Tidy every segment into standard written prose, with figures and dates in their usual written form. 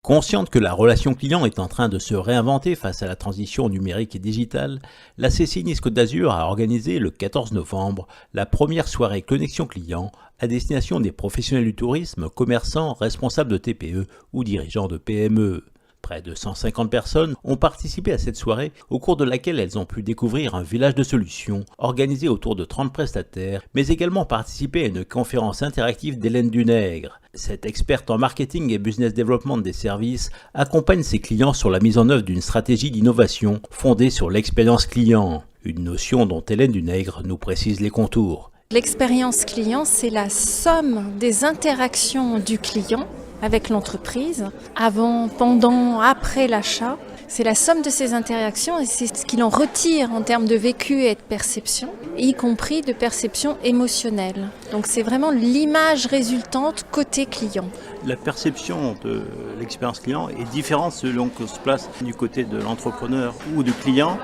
Consciente que la relation client est en train de se réinventer face à la transition numérique et digitale, la CCI Nice Côte d'Azur a organisé le 14 novembre la première soirée Connexion Client à destination des professionnels du tourisme, commerçants, responsables de TPE ou dirigeants de PME. Près de 150 personnes ont participé à cette soirée au cours de laquelle elles ont pu découvrir un village de solutions organisé autour de 30 prestataires, mais également participer à une conférence interactive d'Hélène Dunègre. Cette experte en marketing et business development des services accompagne ses clients sur la mise en œuvre d'une stratégie d'innovation fondée sur l'expérience client, une notion dont Hélène Dunègre nous précise les contours. L'expérience client, c'est la somme des interactions du client avec l'entreprise, avant, pendant, après l'achat. C'est la somme de ces interactions et c'est ce qu'il en retire en termes de vécu et de perception, y compris de perception émotionnelle. Donc c'est vraiment l'image résultante côté client. La perception de l'expérience client est différente selon qu'on se place du côté de l'entrepreneur ou du client.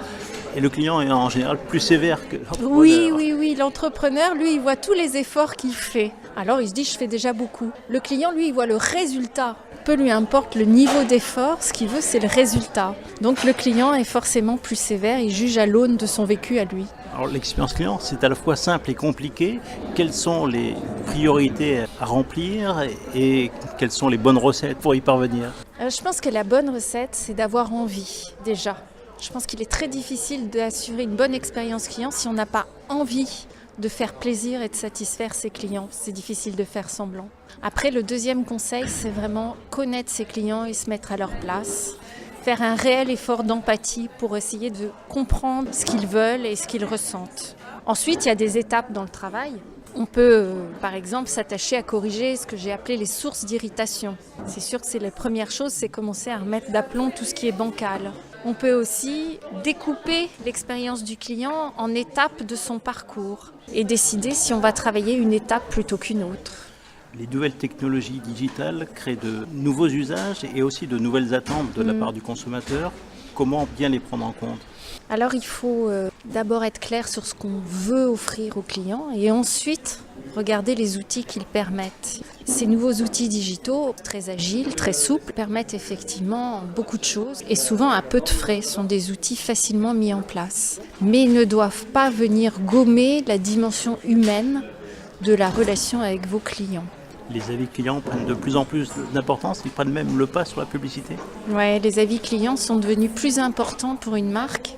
Et le client est en général plus sévère que l'entrepreneur. Oui, l'entrepreneur, lui, il voit tous les efforts qu'il fait. Alors il se dit, je fais déjà beaucoup. Le client, lui, il voit le résultat. Peu lui importe le niveau d'effort, ce qu'il veut, c'est le résultat. Donc le client est forcément plus sévère, il juge à l'aune de son vécu à lui. Alors l'expérience client, c'est à la fois simple et compliqué. Quelles sont les priorités à remplir et quelles sont les bonnes recettes pour y parvenir ? Je pense que la bonne recette, c'est d'avoir envie, déjà. Je pense qu'il est très difficile d'assurer une bonne expérience client si on n'a pas envie de faire plaisir et de satisfaire ses clients. C'est difficile de faire semblant. Après, le deuxième conseil, c'est vraiment connaître ses clients et se mettre à leur place. Faire un réel effort d'empathie pour essayer de comprendre ce qu'ils veulent et ce qu'ils ressentent. Ensuite, il y a des étapes dans le travail. On peut, par exemple, s'attacher à corriger ce que j'ai appelé les sources d'irritation. C'est sûr que c'est la première chose, c'est commencer à remettre d'aplomb tout ce qui est bancal. On peut aussi découper l'expérience du client en étapes de son parcours et décider si on va travailler une étape plutôt qu'une autre. Les nouvelles technologies digitales créent de nouveaux usages et aussi de nouvelles attentes de la part du consommateur. Comment bien les prendre en compte ? Alors il faut d'abord être clair sur ce qu'on veut offrir aux clients et ensuite regarder les outils qu'ils permettent. Ces nouveaux outils digitaux, très agiles, très souples, permettent effectivement beaucoup de choses et souvent à peu de frais, sont des outils facilement mis en place. Mais ils ne doivent pas venir gommer la dimension humaine de la relation avec vos clients. Les avis clients prennent de plus en plus d'importance, ils prennent même le pas sur la publicité. Oui, les avis clients sont devenus plus importants pour une marque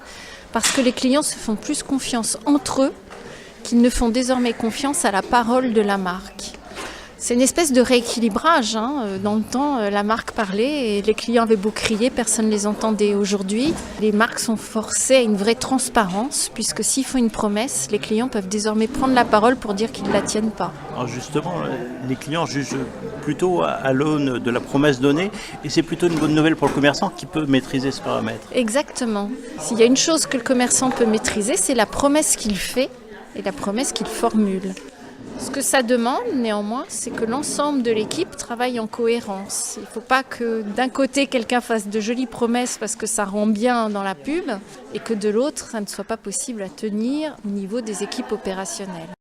parce que les clients se font plus confiance entre eux qu'ils ne font désormais confiance à la parole de la marque. C'est une espèce de rééquilibrage. Dans le temps, la marque parlait et les clients avaient beau crier, personne ne les entendait. Aujourd'hui, les marques sont forcées à une vraie transparence puisque s'ils font une promesse, les clients peuvent désormais prendre la parole pour dire qu'ils ne la tiennent pas. Alors justement, les clients jugent plutôt à l'aune de la promesse donnée et c'est plutôt une bonne nouvelle pour le commerçant qui peut maîtriser ce paramètre. Exactement. S'il y a une chose que le commerçant peut maîtriser, c'est la promesse qu'il fait et la promesse qu'il formule. Ce que ça demande, néanmoins, c'est que l'ensemble de l'équipe travaille en cohérence. Il ne faut pas que d'un côté, quelqu'un fasse de jolies promesses parce que ça rend bien dans la pub et que de l'autre, ça ne soit pas possible à tenir au niveau des équipes opérationnelles.